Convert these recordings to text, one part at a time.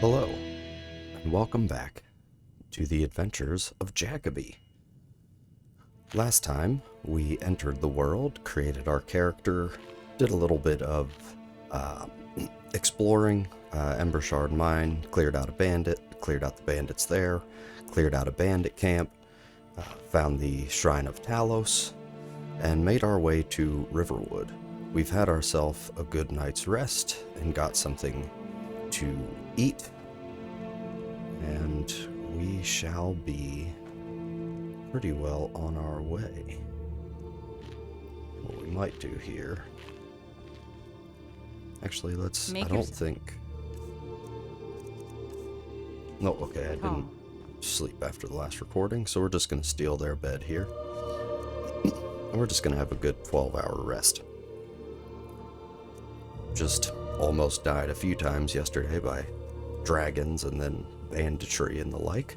Hello, and welcome back to the adventures of Jacoby. Last time, we entered the world, created our character, did a little bit of exploring Embershard Mine, cleared out a bandit, cleared out the bandits there, cleared out a bandit camp, found the Shrine of Talos, and made our way to Riverwood. We've had ourselves a good night's rest and got something to eat, and we shall be pretty well on our way. What we might do here... Actually, let's... I don't think... No, okay, I didn't sleep after the last recording, so we're just going to steal their bed here. And we're just going to have a good 12-hour rest. Just almost died a few times yesterday by dragons and then banditry and the like.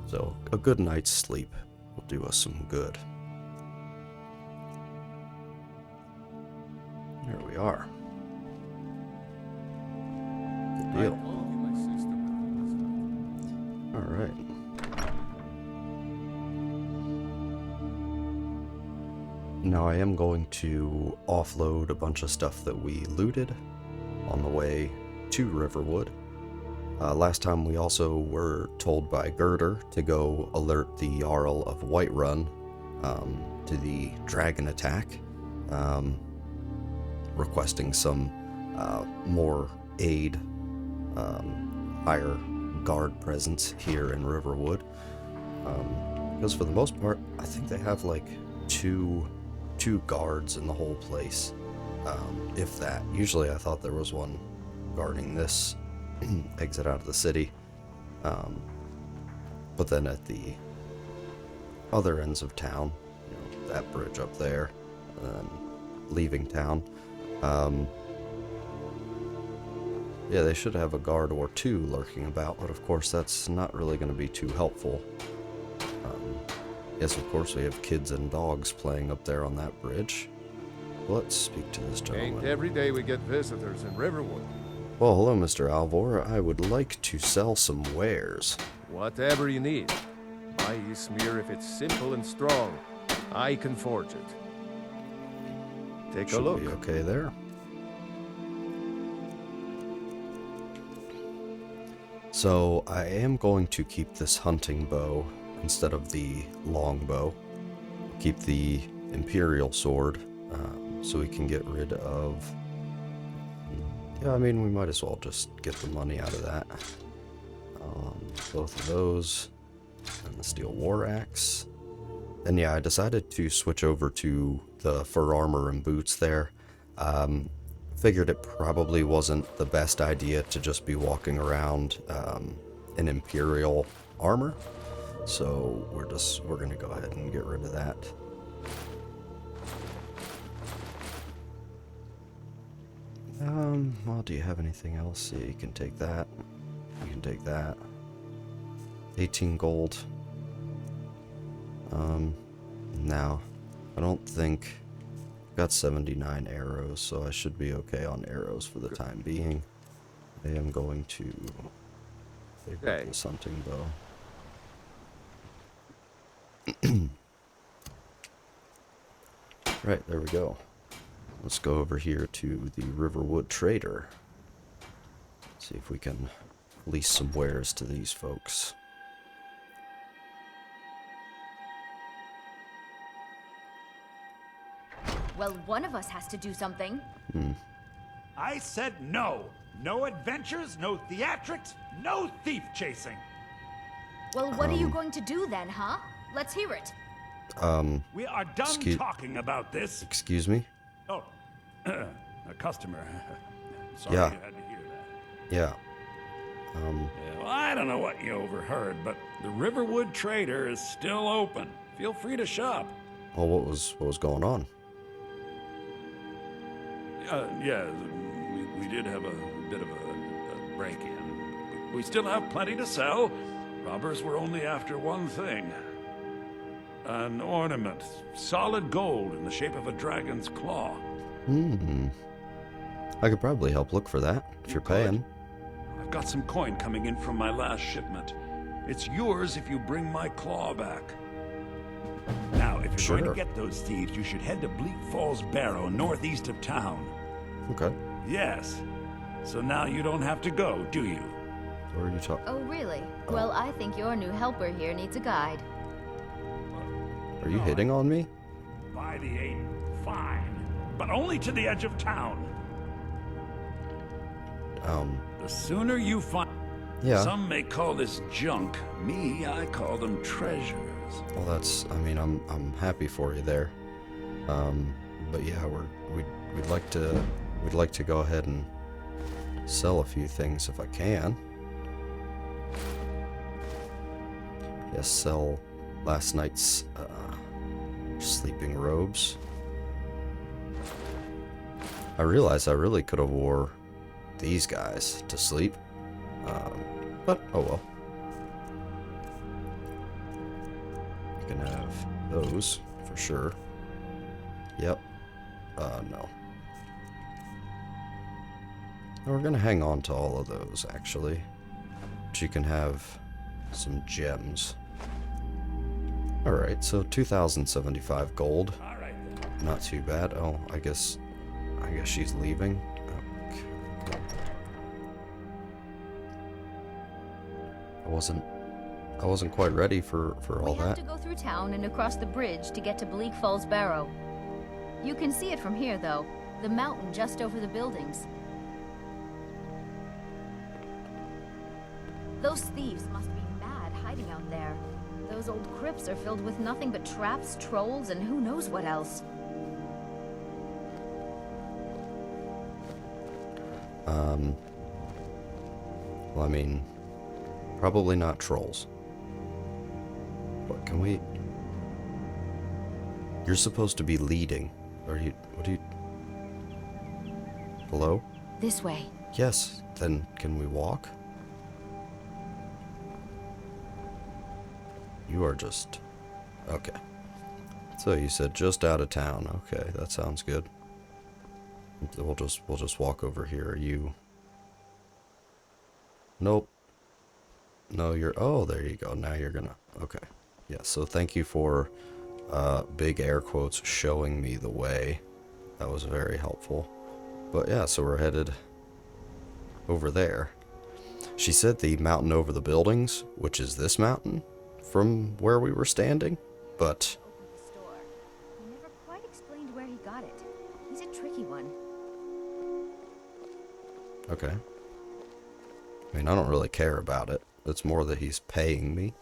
So a good night's sleep will do us some good. There we are. Good deal. Alright. Now I am going to offload a bunch of stuff that we looted on the way to Riverwood. Last time we also were told by Girder to go alert the Jarl of Whiterun to the dragon attack, requesting some more aid, higher guard presence here in Riverwood. Because for the most part, I think they have like two guards in the whole place, if that. Usually I thought there was one guarding this exit out of the city, but then at the other ends of town, you know, that bridge up there, and then leaving town, yeah, they should have a guard or two lurking about, but of course that's not really going to be too helpful. Yes, of course we have kids and dogs playing up there on that bridge. Let's speak to this gentleman. Ain't every day we get visitors in Riverwood. Well, hello, Mr. Alvor. I would like to sell some wares. Whatever you need. My smear, if it's simple and strong, I can forge it. Take a look. Should be okay there. So, I am going to keep this hunting bow instead of the long bow. Keep the Imperial sword, so we can get rid of... Yeah, I mean, we might as well just get the money out of that. Both of those, and the steel war axe. And yeah, I decided to switch over to the fur armor and boots there. Figured it probably wasn't the best idea to just be walking around in Imperial armor. So we're gonna go ahead and get rid of that. Well, do you have anything else? Yeah, you can take that. You can take that. 18 gold. Now, I don't think... Got 79 arrows, so I should be okay on arrows for the time being. I am going to take this hunting bow. Right, there we go. Let's go over here to the Riverwood Trader. See if we can lease some wares to these folks. Well, one of us has to do something. I said no. No adventures, no theatrics, no thief chasing. Well, what are you going to do then, huh? Let's hear it. We are done talking about this. Excuse me? Oh, a customer. Sorry Yeah. you had to hear that. Yeah. Yeah, well, I don't know what you overheard, but the Riverwood Trader is still open. Feel free to shop. Well, what was going on? Yeah, we did have a bit of a break-in. We still have plenty to sell. Robbers were only after one thing. An ornament, solid gold in the shape of a dragon's claw. I could probably help look for that, if you're paying. I I've got some coin coming in from my last shipment. It's yours if you bring my claw back. Now, if you're going to get those thieves, you should head to Bleak Falls Barrow, northeast of town. Okay. Yes. So now you don't have to go, do you? Where are you talking? Oh, really? Well, I think your new helper here needs a guide. Are you hitting on me? By the 8, fine. But only to the edge of town. The sooner you find... Yeah. Some may call this junk. Me, I call them treasures. Well, that's. I mean, I'm happy for you there. But yeah, we'd like to go ahead and sell a few things if I can. Yes, sell last night's sleeping robes. I realized I really could have wore these guys to sleep, but oh well. You can have those for sure. Yep. No. We're gonna hang on to all of those actually. But you can have some gems. Alright, so 2,075 gold. All right, then. Not too bad. Oh, I guess she's leaving. Okay. I wasn't quite ready for all We have that. to go through town and across the bridge to get to Bleak Falls Barrow. You can see it from here, though. The mountain just over the buildings. Those thieves must be mad hiding out there. Those old crypts are filled with nothing but traps, trolls, and who knows what else. Well, I mean, probably not trolls. What can we... You're supposed to be leading. What are you... Hello? This way. Yes, then can we walk? You are just... Okay. So you said just out of town. Okay, that sounds good. We'll just walk over here. Are you... Nope. No, you're... Oh, there you go. Now you're gonna... Okay. Yeah, so thank you for, big air quotes, showing me the way. That was very helpful. But yeah, so we're headed over there. She said the mountain over the buildings, which is this mountain, from where we were standing, but... Opened the store. He never quite explained where he got it. He's a tricky one. Okay. I mean, I don't really care about it. It's more that he's paying me.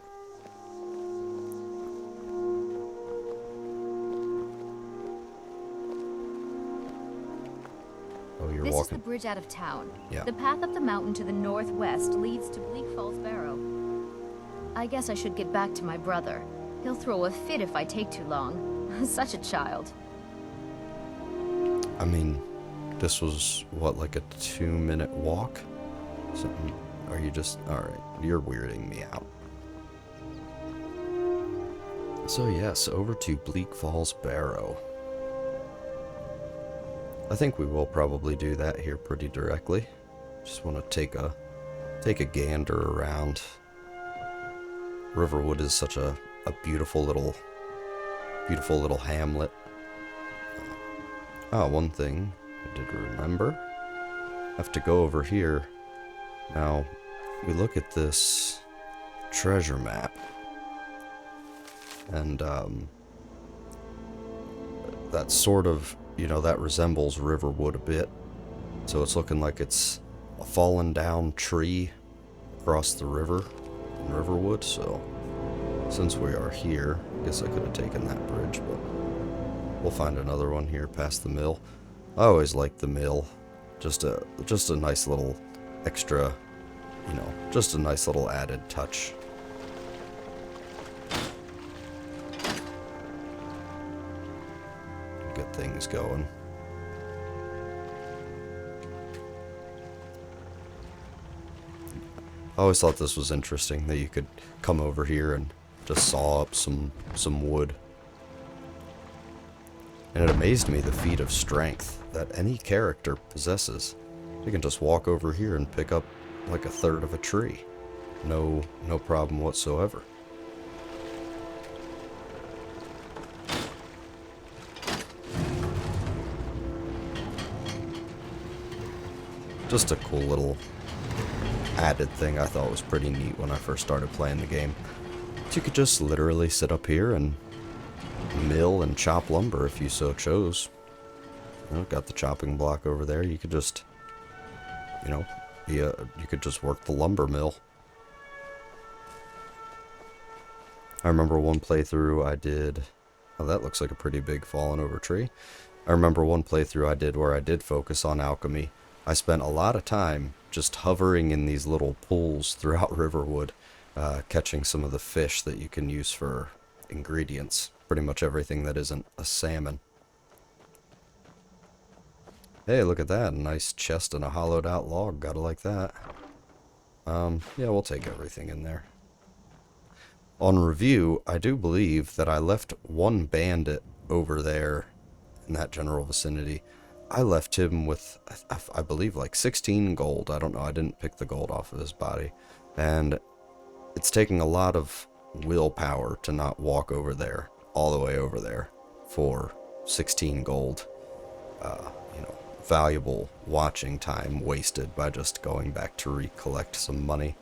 Oh, you're This is walking. the bridge out of town. Yeah. The path up the mountain to the northwest leads to Bleak Falls Barrow. I guess I should get back to my brother. He'll throw a fit if I take too long. Such a child. I mean, this was, what, like a 2-minute walk? Something. Are you just... Alright, you're weirding me out. So yes, over to Bleak Falls Barrow. I think we will probably do that here pretty directly. Just want to take a gander around. Riverwood is such a beautiful little hamlet. One thing I did remember. I have to go over here. Now, we look at this treasure map. And, that sort of, you know, that resembles Riverwood a bit. So it's looking like it's a fallen down tree across the river in Riverwood. So, since we are here, I guess I could have taken that bridge, but we'll find another one here past the mill. I always like the mill. Just a nice little extra, you know, just a nice little added touch. Get things going. I always thought this was interesting that you could come over here and just saw up some wood. And it amazed me the feat of strength that any character possesses. You can just walk over here and pick up like a third of a tree. No problem whatsoever. Just a cool little added thing I thought was pretty neat when I first started playing the game. You could just literally sit up here and mill and chop lumber if you so chose. You know, got the chopping block over there. You could just, you know, you could just work the lumber mill. I remember one playthrough I did. Oh, that looks like a pretty big fallen over tree. I remember one playthrough I did where I did focus on alchemy. I spent a lot of time just hovering in these little pools throughout Riverwood, catching some of the fish that you can use for ingredients. Pretty much everything that isn't a salmon. Hey, look at that. A nice chest and a hollowed out log. Gotta like that. Yeah, we'll take everything in there. On review, I do believe that I left one bandit over there in that general vicinity. I left him with, I believe, like 16 gold. I don't know. I didn't pick the gold off of his body. And it's taking a lot of willpower to not walk over there, all the way over there, for 16 gold. You know, valuable watching time wasted by just going back to recollect some money.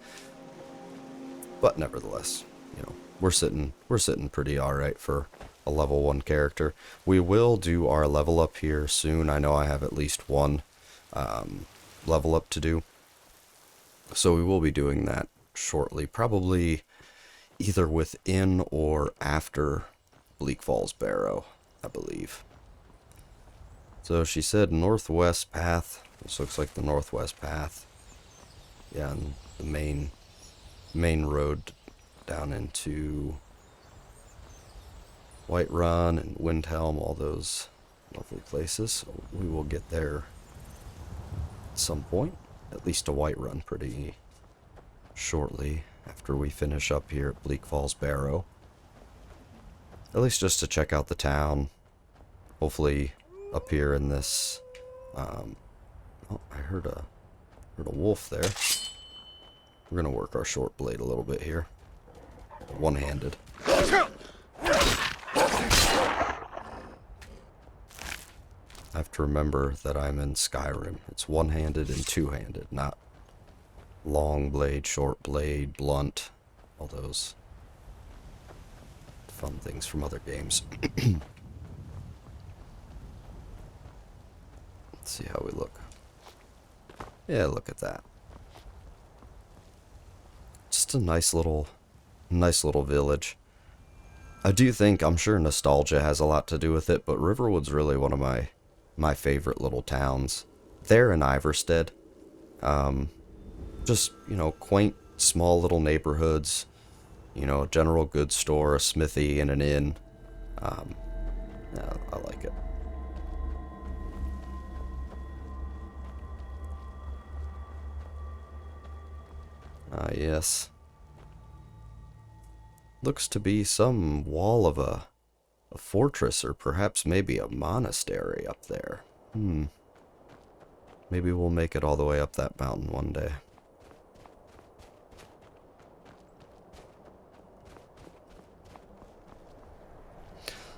But nevertheless, you know, we're sitting pretty alright for a level 1 character. We will do our level up here soon. I know I have at least one level up to do. So we will be doing that shortly. Probably either within or after Bleak Falls Barrow, I believe. So she said northwest path. This looks like the northwest path. Yeah, and the main road down into Whiterun and Windhelm, all those lovely places. So we will get there at some point, at least to Whiterun pretty shortly after we finish up here at Bleak Falls Barrow. At least just to check out the town. Hopefully up here in this, oh, I heard a wolf there. We're gonna work our short blade a little bit here. One-handed. I have to remember that I'm in Skyrim. It's one-handed and two-handed, not long blade, short blade, blunt, all those fun things from other games. Let's see how we look. Yeah, look at that. Just a nice little village. I do think, I'm sure nostalgia has a lot to do with it, but Riverwood's really one of my favorite little towns. There in Iverstead. Just, you know, quaint, small little neighborhoods. You know, a general goods store, a smithy, and an inn. Yeah, I like it. Ah, yes. Looks to be some wall of a fortress, or perhaps maybe a monastery up there. Maybe we'll make it all the way up that mountain one day.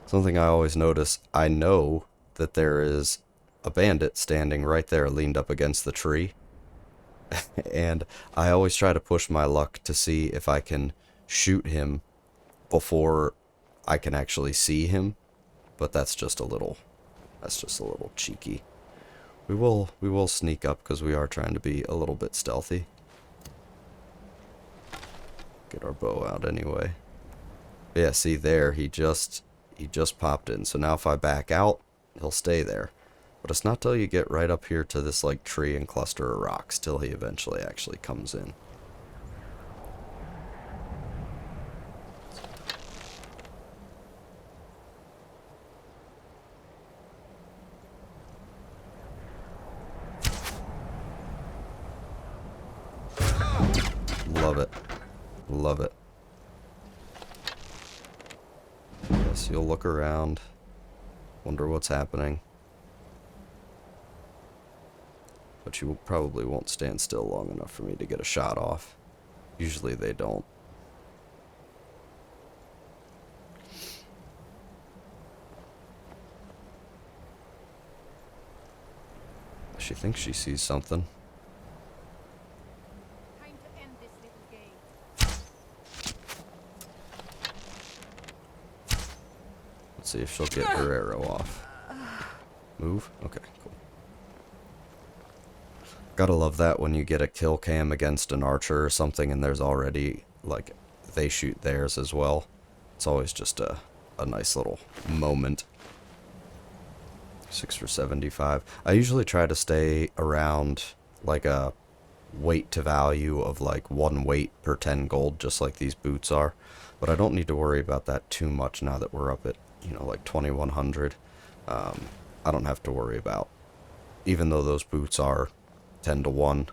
Something I always notice, I know that there is a bandit standing right there leaned up against the tree. And I always try to push my luck to see if I can shoot him before I can actually see him. But that's just a little cheeky. We will sneak up because we are trying to be a little bit stealthy. Get our bow out anyway. But yeah, see there, he just popped in. So now if I back out, he'll stay there. But it's not till you get right up here to this like tree and cluster of rocks till he eventually actually comes in. Love it. Love it. Yes, you'll look around. Wonder what's happening. but you probably won't stand still long enough for me to get a shot off. Usually they don't. She thinks she sees something. Time to end this little game. Let's see if she'll get her arrow off. Move? Okay, cool. Gotta love that when you get a kill cam against an archer or something and there's already, like, they shoot theirs as well. It's always just a nice little moment. 6 for 75. I usually try to stay around, like, a weight to value of, like, 1 weight per 10 gold, just like these boots are. But I don't need to worry about that too much now that we're up at, you know, like 2100. I don't have to worry about, even though those boots are 10 to 1,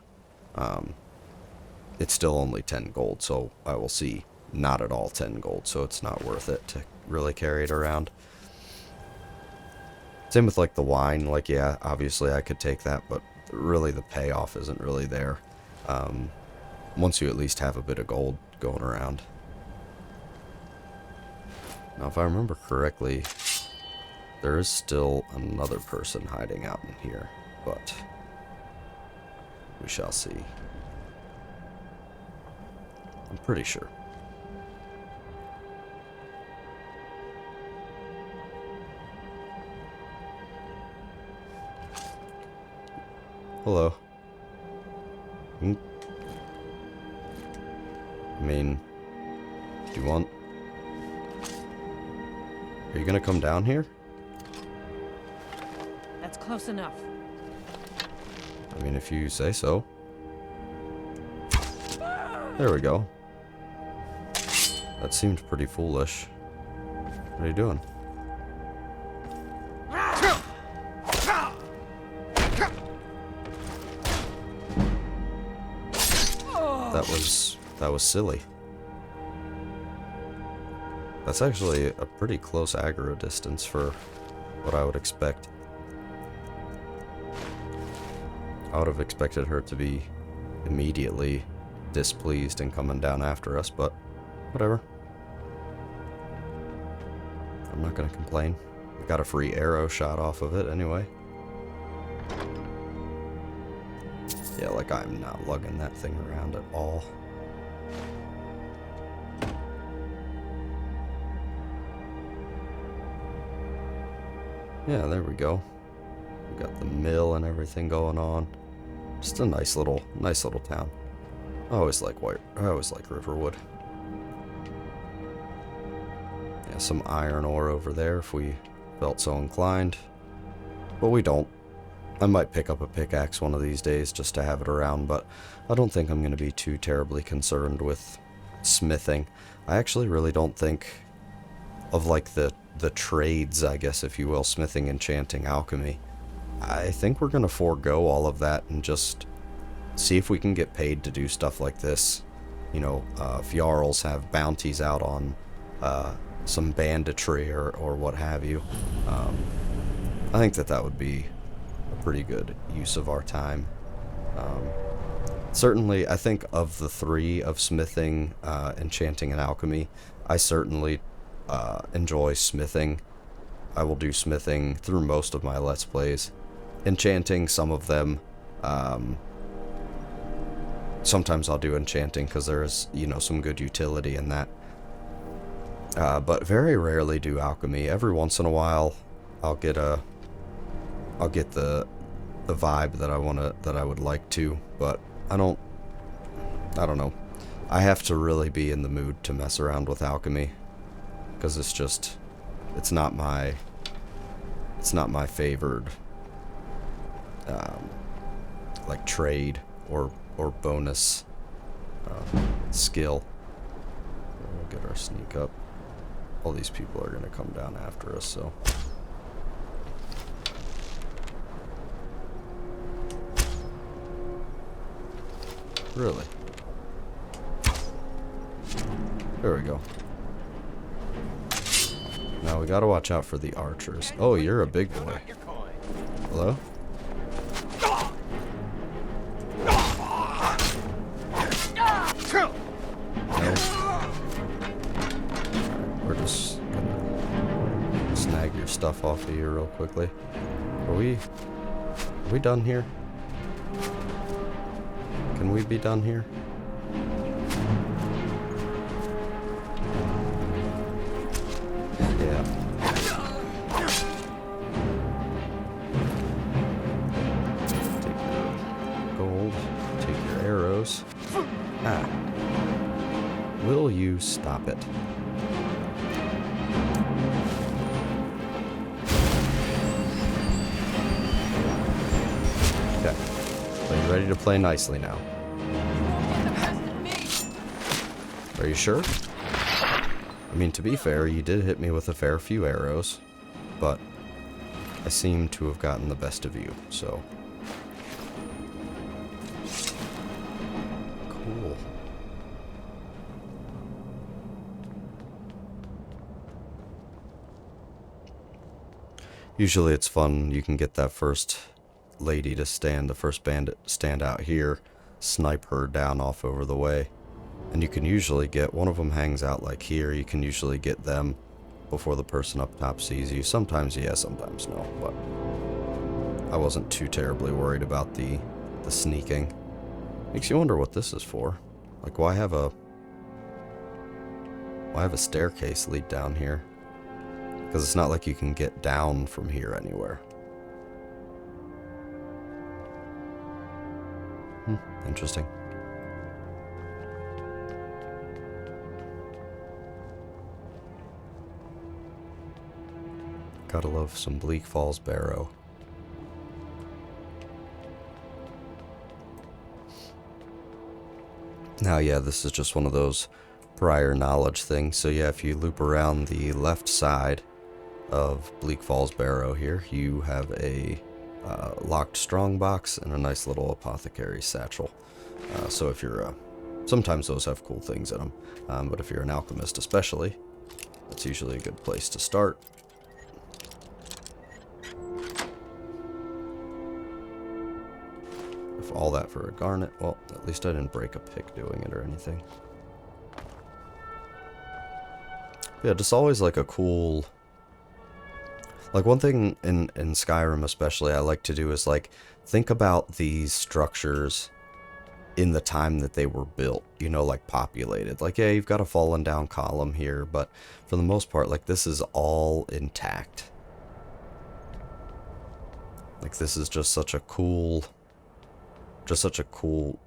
it's still only 10 gold, so I will see not at all 10 gold, so it's not worth it to really carry it around. Same with, like, the wine. Like, yeah, obviously I could take that, but really the payoff isn't really there, once you at least have a bit of gold going around. Now, if I remember correctly, there is still another person hiding out in here, but we shall see. I'm pretty sure. Hello. I mean, do you want... Are you gonna come down here? That's close enough. I mean, if you say so. There we go. That seemed pretty foolish. What are you doing? That was silly. That's actually a pretty close aggro distance for what I would expect. I would have expected her to be immediately displeased and coming down after us, but whatever. I'm not gonna complain. I got a free arrow shot off of it anyway. Yeah, like, I'm not lugging that thing around at all. Yeah, there we go. We got the mill and everything going on. Just a nice little town. I always like Riverwood. Yeah, some iron ore over there if we felt so inclined. But we don't. I might pick up a pickaxe one of these days just to have it around, but I don't think I'm going to be too terribly concerned with smithing. I actually really don't think of, like, the trades, I guess, if you will, smithing, enchanting, alchemy. I think we're going to forego all of that and just see if we can get paid to do stuff like this. You know, if Jarls have bounties out on some banditry or what have you. I think that would be a pretty good use of our time. Certainly, I think of the three of smithing, enchanting, and alchemy, I certainly enjoy smithing. I will do smithing through most of my Let's Plays. Enchanting, some of them. Sometimes I'll do enchanting because there is, you know, some good utility in that. But very rarely do alchemy. Every once in a while, I'll get the vibe that I would like to, but I don't know. I have to really be in the mood to mess around with alchemy, because it's not my favored like trade or bonus skill. We'll get our sneak up. All these people are gonna come down after us, so. Really? There we go. Now we gotta watch out for the archers. Oh, you're a big boy. Hello? your stuff off of you real quickly. Are we done here? Can we be done here? Yeah. Take your gold. Take your arrows. Ah. Will you stop it? Okay. So you ready to play nicely now? Are you sure? I mean, to be fair, you did hit me with a fair few arrows, but I seem to have gotten the best of you, so... Cool. Usually it's fun, you can get that first lady to stand, the first bandit stand out here, snipe her down off over the way. And you can usually get, one of them hangs out like here, you can usually get them before the person up top sees you. Sometimes yes, sometimes no, but I wasn't too terribly worried about the sneaking. Makes you wonder what this is for. Like, why have a staircase lead down here? Because it's not like you can get down from here anywhere. Interesting. Gotta love some Bleak Falls Barrow. Now, yeah, this is just one of those prior knowledge things. So yeah, if you loop around the left side of Bleak Falls Barrow here, you have a locked strongbox and a nice little apothecary satchel. So if you're sometimes those have cool things in them, but if you're an alchemist especially, that's usually a good place to start. If all that for a garnet, well, at least I didn't break a pick doing it or anything. Yeah, just always like a cool... Like, one thing in Skyrim especially I like to do is, like, think about these structures in the time that they were built, you know, like populated. Like, yeah, you've got a fallen down column here, but for the most part, like, this is all intact. Like, this is just such a cool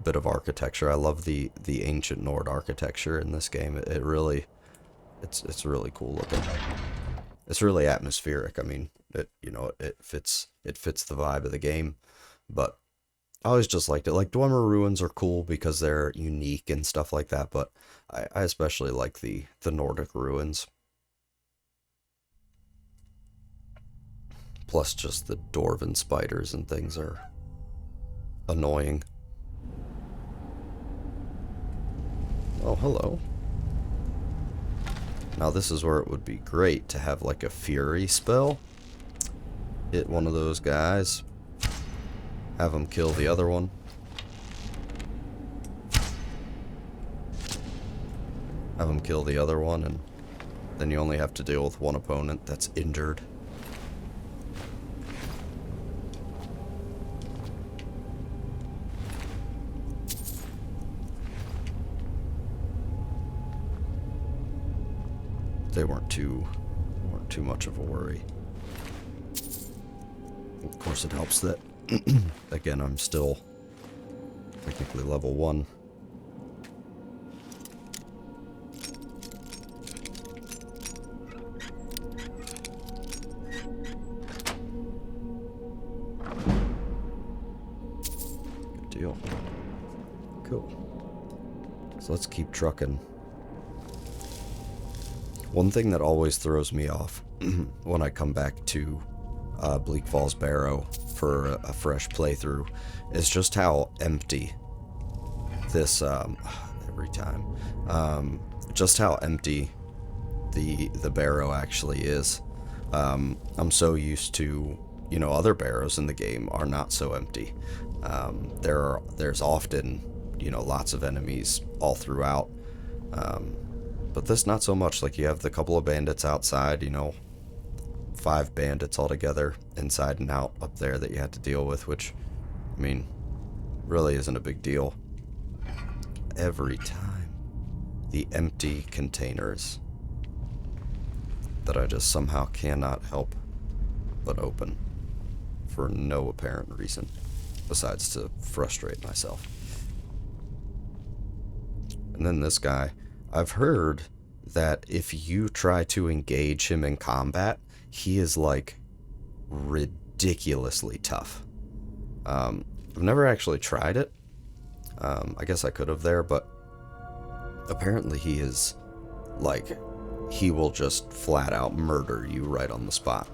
bit of architecture. I love the ancient Nord architecture in this game. It really, it's really cool looking. It's really atmospheric. I mean, it fits the vibe of the game. But I always just liked it. Like, Dwemer ruins are cool because they're unique and stuff like that. But I especially like the Nordic ruins. Plus, just the dwarven spiders and things are annoying. Oh, hello. Now this is where it would be great to have like a fury spell. Hit one of those guys. Have them kill the other one. Have them kill the other one, and then you only have to deal with one opponent that's injured. They weren't too much of a worry. Of course, it helps that again, I'm still technically level 1. Good deal. Cool. So let's keep trucking. One thing that always throws me off when I come back to Bleak Falls Barrow for a fresh playthrough is just how empty this, every time, just how empty the barrow actually is. I'm so used to, you know, other barrows in the game are not so empty. There's often, you know, lots of enemies all throughout. But this, not so much. Like, you have the couple of bandits outside, you know, 5 bandits altogether, inside and out, up there that you had to deal with, which, I mean, really isn't a big deal. Every time. The empty containers that I just somehow cannot help but open for no apparent reason besides to frustrate myself. And then this guy, I've heard that if you try to engage him in combat, he is like ridiculously tough. I've never actually tried it. I guess I could have there, but apparently he is like, he will just flat out murder you right on the spot.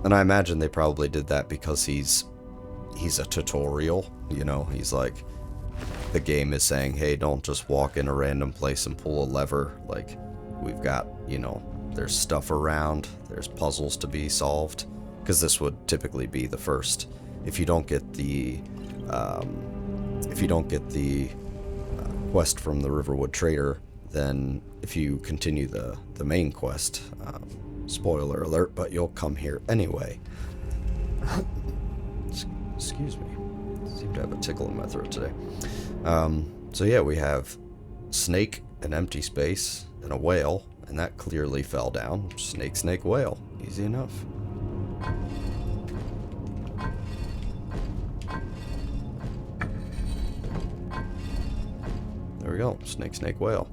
And I imagine they probably did that because he's a tutorial, you know, he's like, the game is saying, hey, don't just walk in a random place and pull a lever, like, we've got, you know, there's stuff around, there's puzzles to be solved, because this would typically be the first. If you don't get the, quest from the Riverwood trader, then if you continue the main quest, spoiler alert, but you'll come here anyway. Excuse me. I seem to have a tickle in my throat today. So yeah, we have snake, an empty space, and a whale, and that clearly fell down. Snake, snake, whale. Easy enough. There we go. Snake, snake, whale.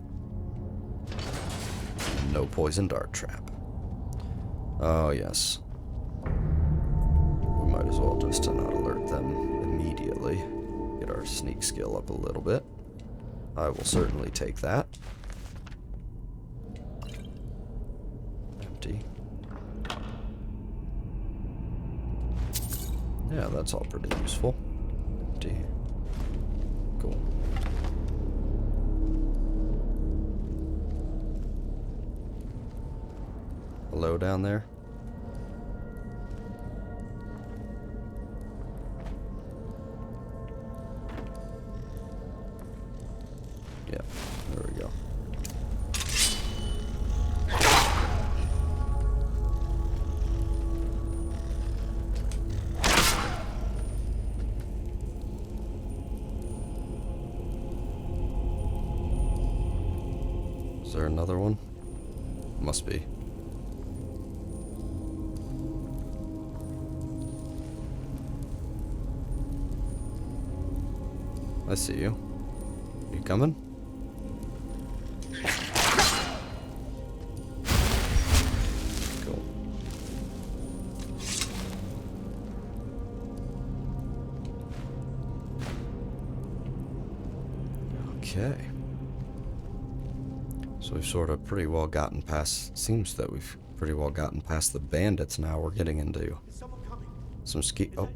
No poison dart trap. Oh, yes. We might as well just to not alert them immediately. Get our sneak skill up a little bit. I will certainly take that. Empty. Yeah, that's all pretty useful. Empty. Cool. Hello down there? Yeah, there we go. Is there another one? Must be. I see you. You coming? Cool. Okay. So we've sort of pretty well gotten past, seems that we've pretty well gotten past the bandits now. We're getting into some ski. Oh.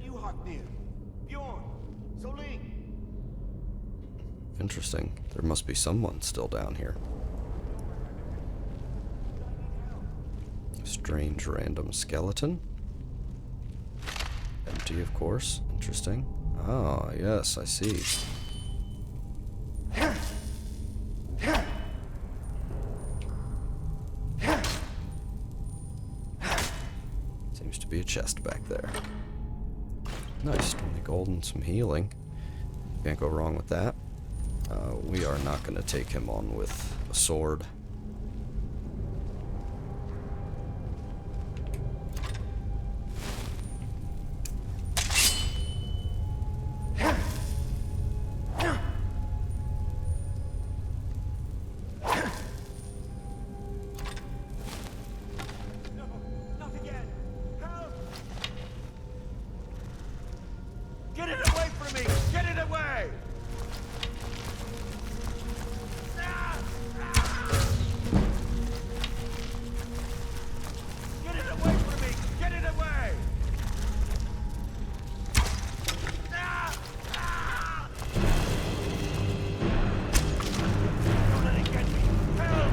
Interesting. There must be someone still down here. Strange random skeleton. Empty, of course. Interesting. Ah, yes, I see. Seems to be a chest back there. Nice. 20 gold and some healing. Can't go wrong with that. We are not going to take him on with a sword. Get it away from me! Get it away! Get it away from me! Get it away! Don't let it get me! Help!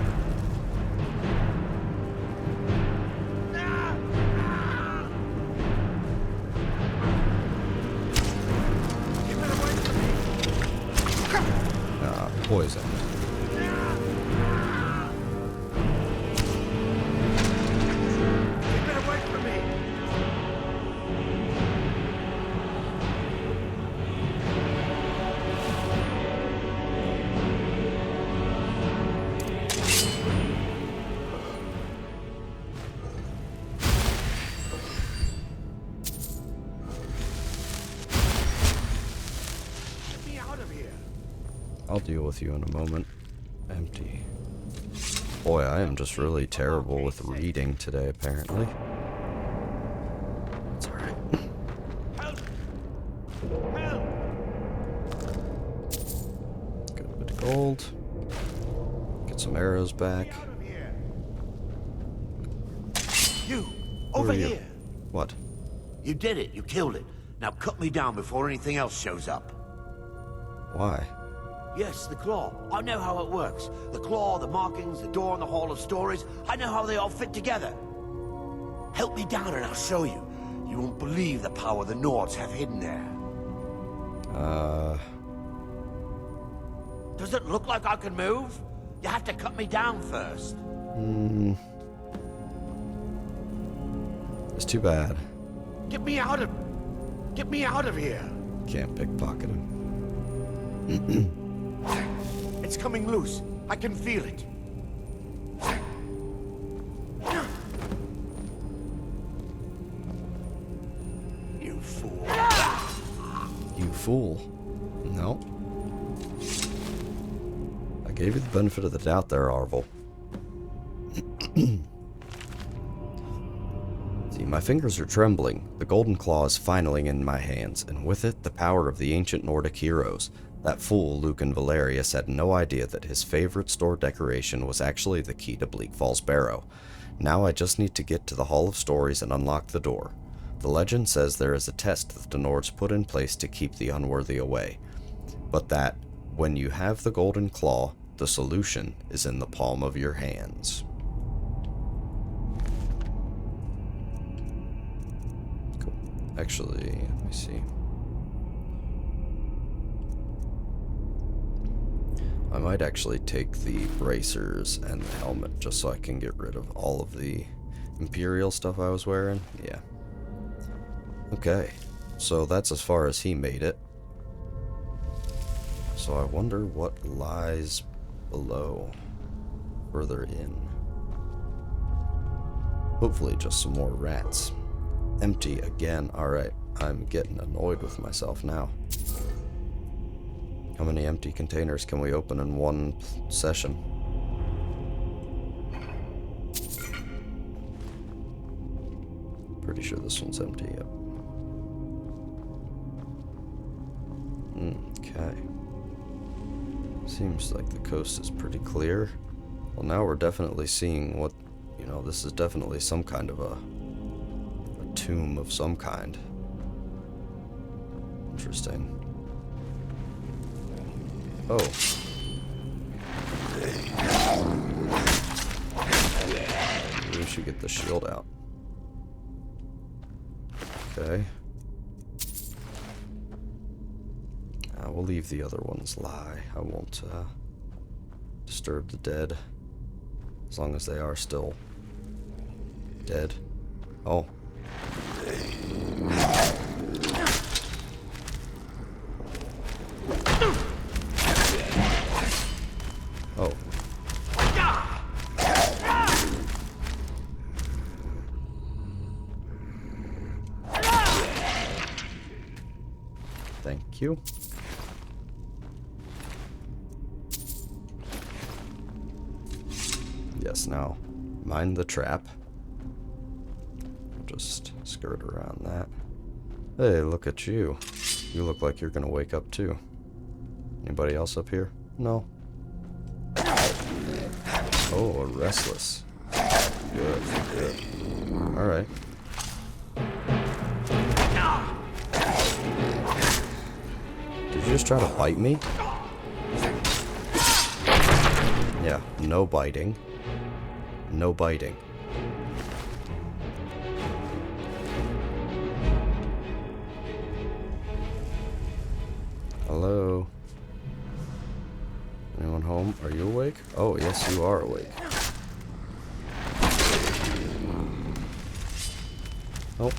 Poisoned. I'll deal with you in a moment. Empty. Boy, I am just really terrible with reading today, apparently. It's alright. Help! Help! Get a bit of gold. Get some arrows back. Get out of here! You! Who Over are you? here! What? You did it. You killed it. Now cut me down before anything else shows up. Why? Yes, the claw. I know how it works. The claw, the markings, the door in the Hall of Stories. I know how they all fit together. Help me down and I'll show you. You won't believe the power the Nords have hidden there. Does it look like I can move? You have to cut me down first. It's too bad. Get me out of here. Can't pickpocket him. It's coming loose. I can feel it. You fool. You fool. No. I gave you the benefit of the doubt there, Arvel. See, my fingers are trembling. The golden claw is finally in my hands, and with it, the power of the ancient Nordic heroes. That fool, Lucan Valerius, had no idea that his favorite store decoration was actually the key to Bleak Falls Barrow. Now I just need to get to the Hall of Stories and unlock the door. The legend says there is a test that the Nords put in place to keep the unworthy away, but that, when you have the golden claw, the solution is in the palm of your hands. Cool. Actually, let me see. I might actually take the bracers and the helmet just so I can get rid of all of the Imperial stuff I was wearing. Yeah. Okay, so that's as far as he made it. So I wonder what lies below, further in. Hopefully just some more rats. Empty again. Alright, I'm getting annoyed with myself now. How many empty containers can we open in one session? Pretty sure this one's empty, yep. Okay. Seems like the coast is pretty clear. Well, now we're definitely seeing what, you know, this is definitely some kind of a tomb of some kind. Interesting. Oh. Maybe we should get the shield out. Okay. We'll leave the other ones lie. I won't disturb the dead. As long as they are still dead. Oh. Oh. Thank you. Yes, now mind the trap. I'll just skirt around that. Hey, look at you. You look like you're gonna wake up too. Anybody else up here? No. Oh, a restless. Good, good. Alright. Did you just try to bite me? Yeah, no biting. No biting. Hello? Anyone home? Are you awake? Oh, yes, you are awake. Oh.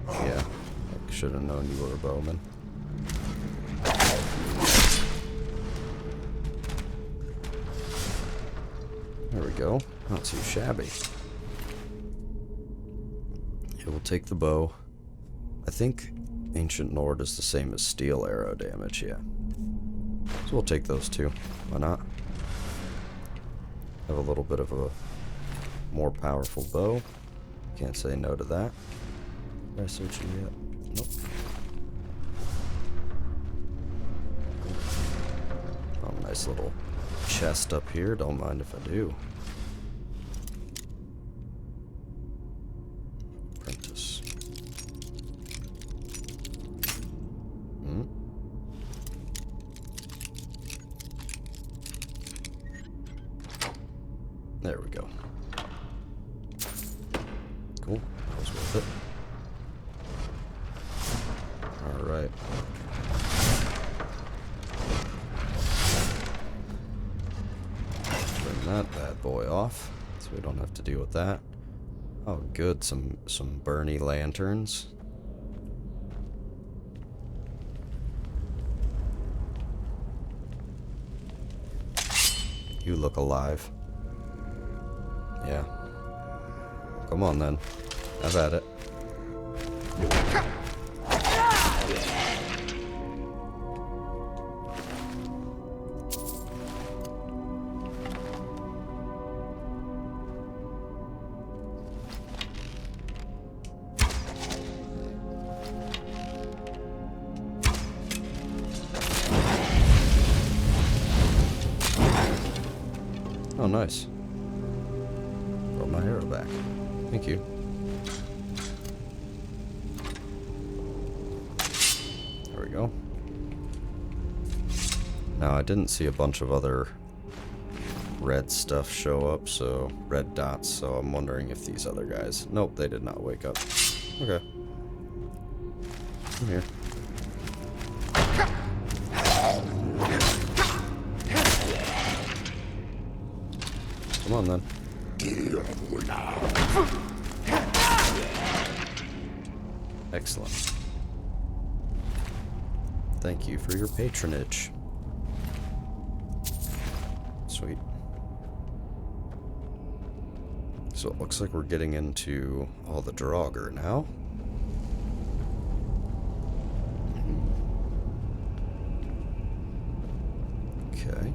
Yeah, I should have known you were a bowman. There we go. Not too shabby. Okay, we'll take the bow. I think Ancient Nord is the same as steel arrow damage, yeah. So we'll take those two. Why not? Have a little bit of a more powerful bow. Can't say no to that. Did I search you yet? Nope. Oh, nice little chest up here. Don't mind if I do. Apprentice. There we go. Cool. That was worth it. Alright. Bring that bad boy off, so we don't have to deal with that. Oh good, some burny lanterns. You look alive. Yeah. Come on then. Have at it. Oh, nice. Brought my arrow back. Thank you. There we go. Now, I didn't see a bunch of other red stuff show up, so red dots, so I'm wondering if these other guys... Nope, they did not wake up. Okay. I'm here. Come on, then. Excellent. Thank you for your patronage. Sweet. So it looks like we're getting into all the Draugr now. Okay.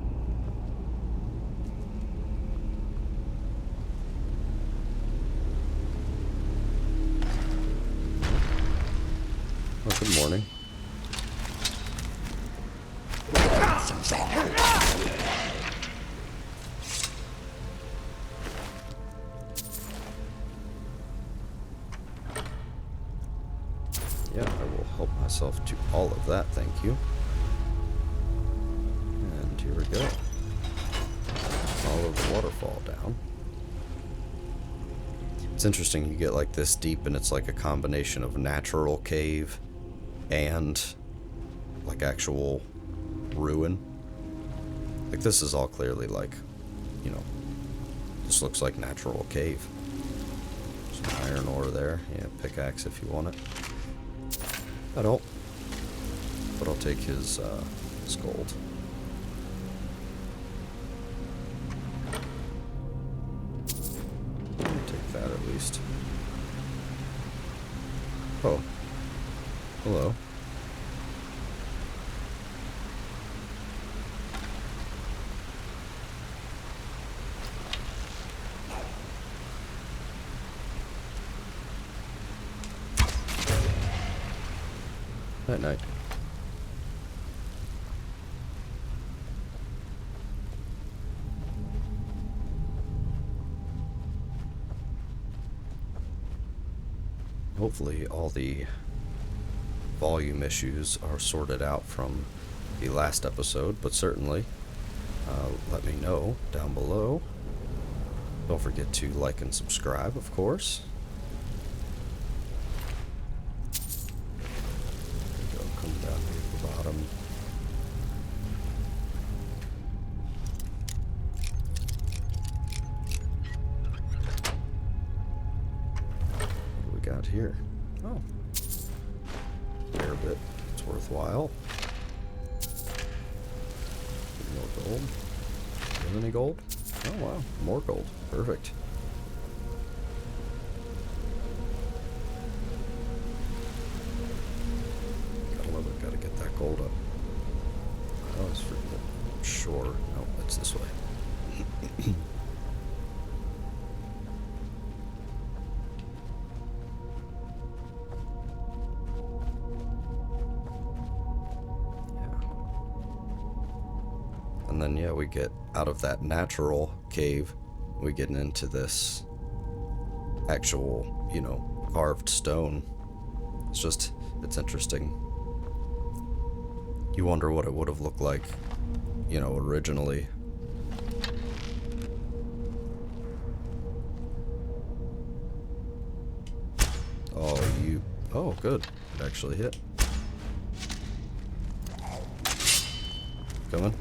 Oh, good morning. Yeah, I will help myself to all of that, thank you. And here we go. Follow the waterfall down. It's interesting, you get like this deep and it's like a combination of natural cave and like actual ruin. Like this is all clearly like, you know, this looks like natural cave. Some iron ore there. Yeah, pickaxe if you want it. I don't. But I'll take his gold. Take that at least. Oh. Hello. Night night. Hopefully all the volume issues are sorted out from the last episode, but certainly let me know down below. Don't forget to like and subscribe, of course. Go, come down here to the bottom. What do we got here? Oh. Fair bit. It's worthwhile. More gold. Do you have any gold? Oh wow, more gold. Perfect. sure. No, it's this way. And then, yeah, we get out of that natural cave, we get into this actual, you know, carved stone. It's interesting. You wonder what it would have looked like, you know, originally. Oh, good. It actually hit. Coming.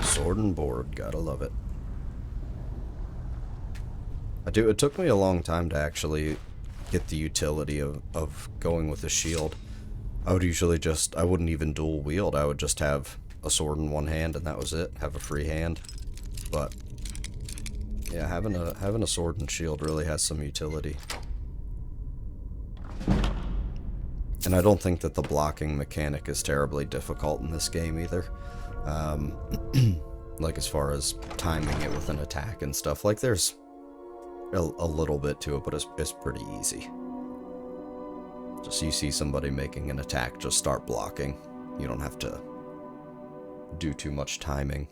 Sword and board, gotta love it. It took me a long time to actually get the utility of going with a shield. I wouldn't even dual wield, I would just have a sword in one hand and that was it, have a free hand. But, yeah, having a sword and shield really has some utility. And I don't think that the blocking mechanic is terribly difficult in this game either. Like as far as timing it with an attack and stuff, like there's a little bit to it, but it's pretty easy. Just you see somebody making an attack, just start blocking. You don't have to do too much timing.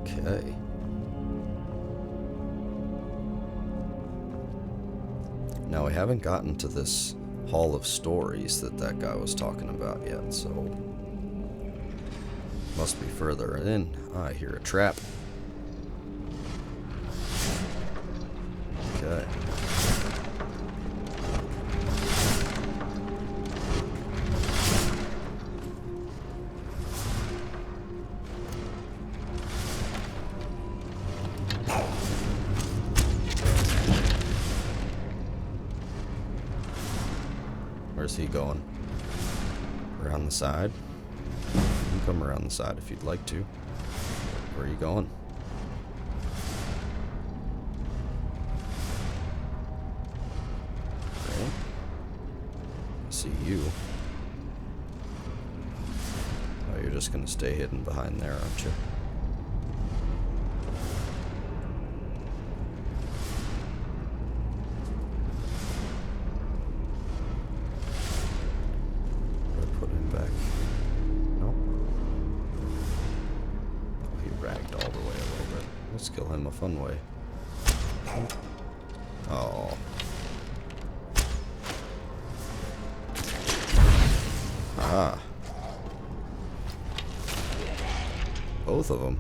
Okay. Now we haven't gotten to this Hall of Stories that guy was talking about yet, so must be further in. I hear a trap. Okay. Where's he going? Around the side? You can come around the side if you'd like to. Where are you going? Okay. I see you. Oh, you're just gonna stay hidden behind there, aren't you? Fun way. Oh. Ah. Both of them.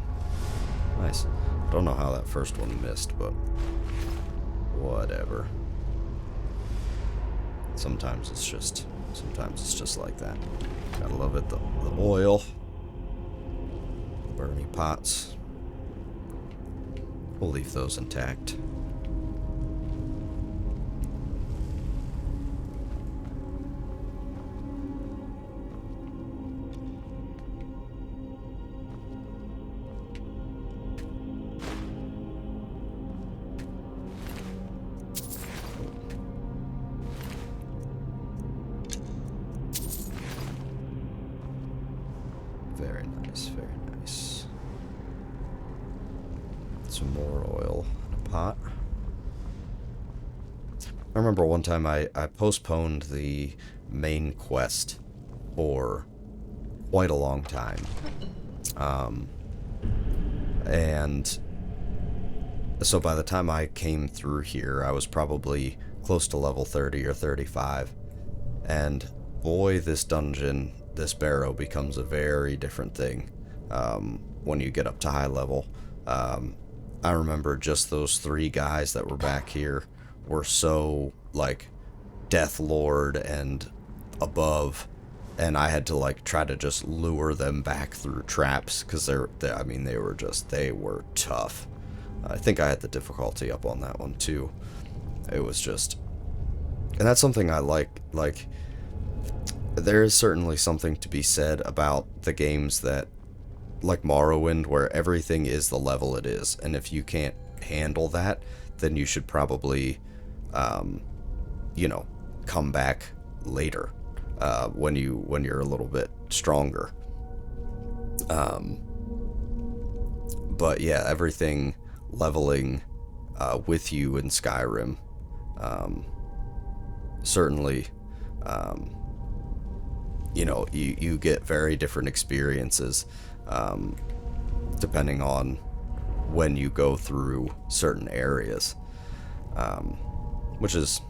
Nice. Don't know how that first one missed, but whatever. Sometimes it's just like that. Gotta love it. The oil. The burning pots. We'll leave those intact. Very nice, very nice. Some more oil in a pot. I remember one time I postponed the main quest for quite a long time. And so by the time I came through here, I was probably close to level 30 or 35. And boy, this dungeon, this barrow becomes a very different thing when you get up to high level. I remember just those three guys that were back here were so, like, Death Lord and above, and I had to, like, try to just lure them back through traps, because they were tough. I think I had the difficulty up on that one, too. It was just... And that's something I like, there is certainly something to be said about the games that, like Morrowind, where everything is the level it is, and if you can't handle that, then you should probably, you know, come back later when you're a little bit stronger. But yeah, everything leveling with you in Skyrim, certainly, you know, you get very different experiences depending on when you go through certain areas, which is,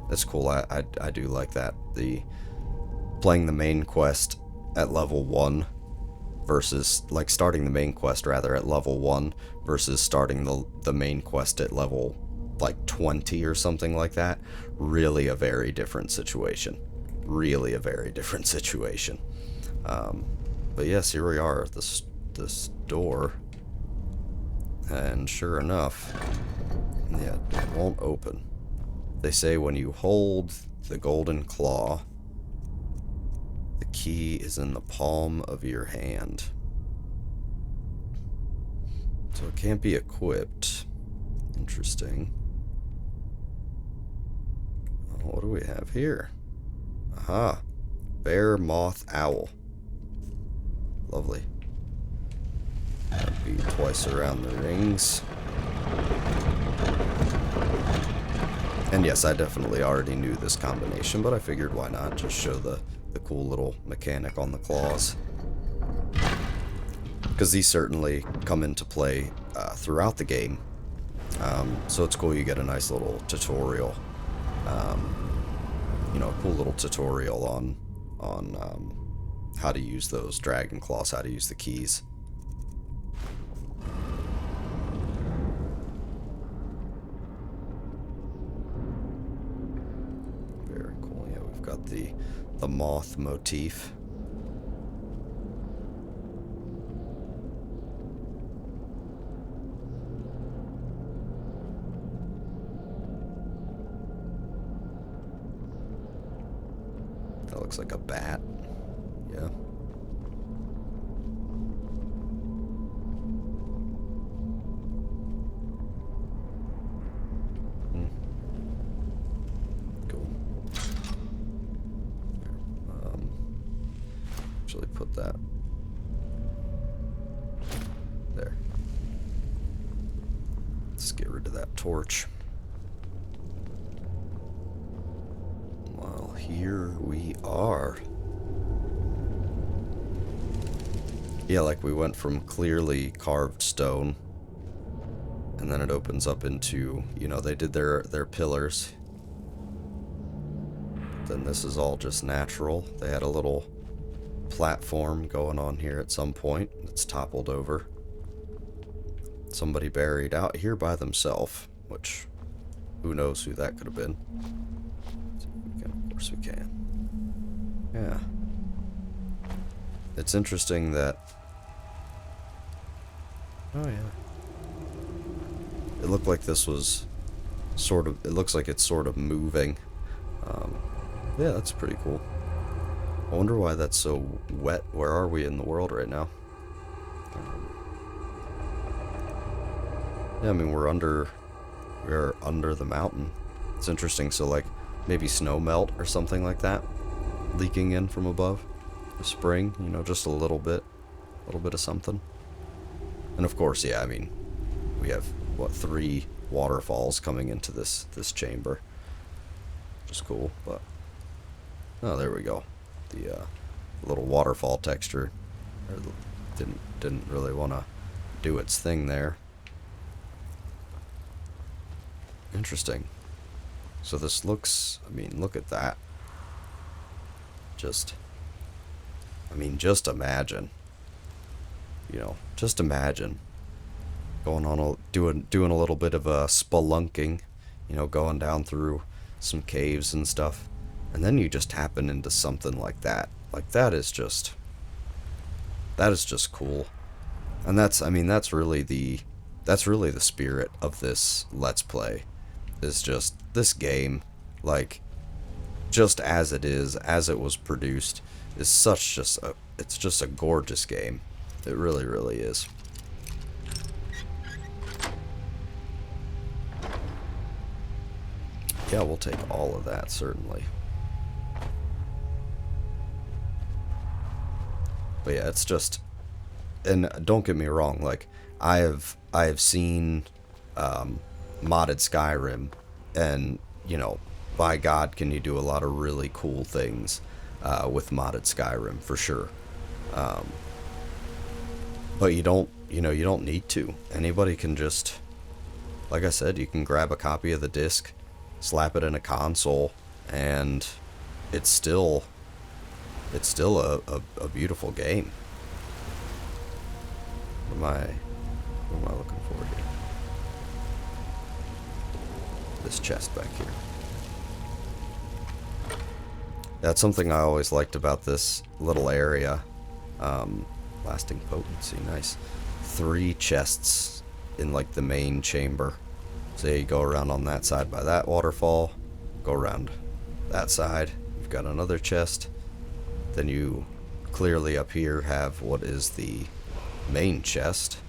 it's cool. I do like that. Playing the main quest at level 1 versus, like, starting the main quest rather at level 1 versus starting the main quest at level like 20 or something like that. Really a very different situation. Really a very different situation. But yes, here we are at this door. And sure enough, yeah, it won't open. They say when you hold the golden claw, the key is in the palm of your hand. So it can't be equipped. Interesting. Oh, what do we have here? Aha. Bear, moth, owl. Lovely. That'd be twice around the rings. And yes, I definitely already knew this combination, but I figured why not just show the cool little mechanic on the claws. Because these certainly come into play throughout the game. So it's cool you get a nice little tutorial. You know, a cool little tutorial on how to use those dragon claws, how to use the keys. Very cool. Yeah, we've got the moth motif. That looks like a bat. Yeah. Cool. Actually put that there. Let's get rid of that torch. Well, here we are. Yeah, like we went from clearly carved stone, and then it opens up into, you know, they did their pillars. Then this is all just natural. They had a little platform going on here at some point. It's toppled over. Somebody buried out here by themselves, which who knows who that could have been. So we can, of course we can. Yeah. It's interesting that... Oh yeah. It looked like this was sort of... It looks like it's sort of moving. Yeah, that's pretty cool. I wonder why that's so wet. Where are we in the world right now? Yeah, I mean, we're under the mountain. It's interesting. So, like, maybe snow melt or something like that leaking in from above. The spring, you know, just a little bit of something. And of course, yeah, I mean, we have, what, 3 waterfalls coming into this chamber, which is cool. But oh, there we go. The little waterfall texture didn't really want to do its thing there. Interesting. So this looks, I mean, look at that. Just imagine. You know, just imagine going on doing a little bit of a spelunking, you know, going down through some caves and stuff, and then you just happen into something like that. Like that is just cool. And that's really the spirit of this Let's Play. Is just this game, like, just as it is, as it was produced, is it's just a gorgeous game. It really, really is. Yeah, we'll take all of that, certainly. But yeah, it's just, and don't get me wrong, like I have seen modded Skyrim, and you know, by God, can you do a lot of really cool things with modded Skyrim for sure. But you don't need to. Anybody can just, like I said, you can grab a copy of the disc, slap it in a console, and it's still a beautiful game. What am I looking for here? This chest back here. That's something I always liked about this little area. Lasting potency, nice. 3 chests in like the main chamber. So you go around on that side by that waterfall, go around that side, you've got another chest. Then you clearly up here have what is the main chest.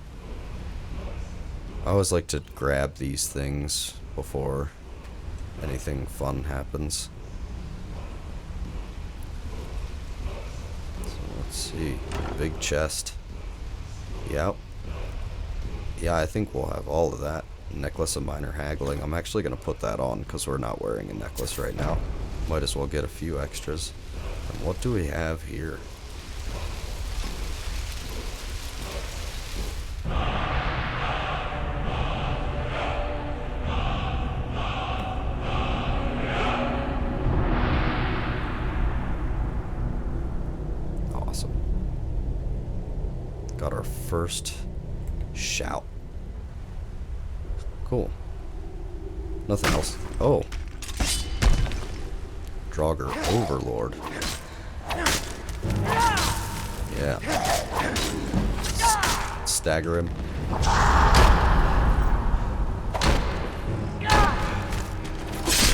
I always like to grab these things before anything fun happens. So let's see. Big chest. Yep. Yeah, I think we'll have all of that. Necklace of minor haggling. I'm actually going to put that on because we're not wearing a necklace right now. Might as well get a few extras. And what do we have here? Awesome. Got our first shout. Cool. Nothing else. Oh. Draugr Overlord. Yeah. Stagger him.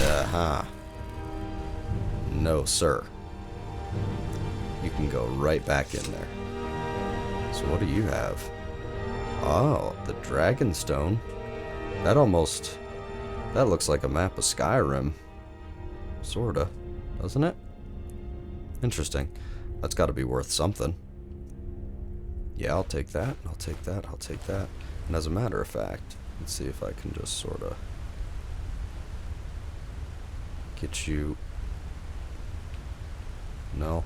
Uh-huh. No, sir. You can go right back in there. So what do you have? Oh, the Dragonstone. That looks like a map of Skyrim. Sorta, doesn't it? Interesting. That's got to be worth something. Yeah, I'll take that. I'll take that. I'll take that. And as a matter of fact, let's see if I can just sort of get you. No.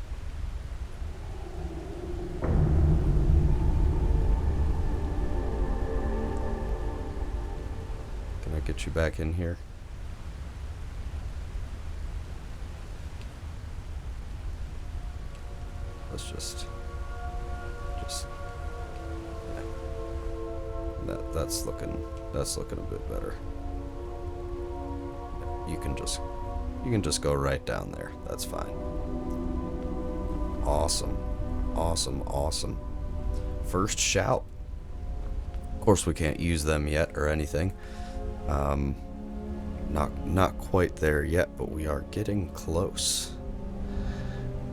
Can I get you back in here? Let's just yeah. That's looking a bit better. You can just go right down there. That's fine. Awesome. Awesome, awesome. First shout. Of course we can't use them yet or anything. Not quite there yet, but we are getting close.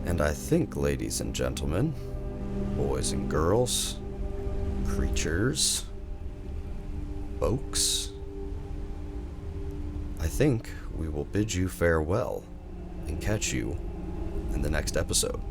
And I think, ladies and gentlemen, boys and girls, creatures, folks, I think we will bid you farewell and catch you in the next episode.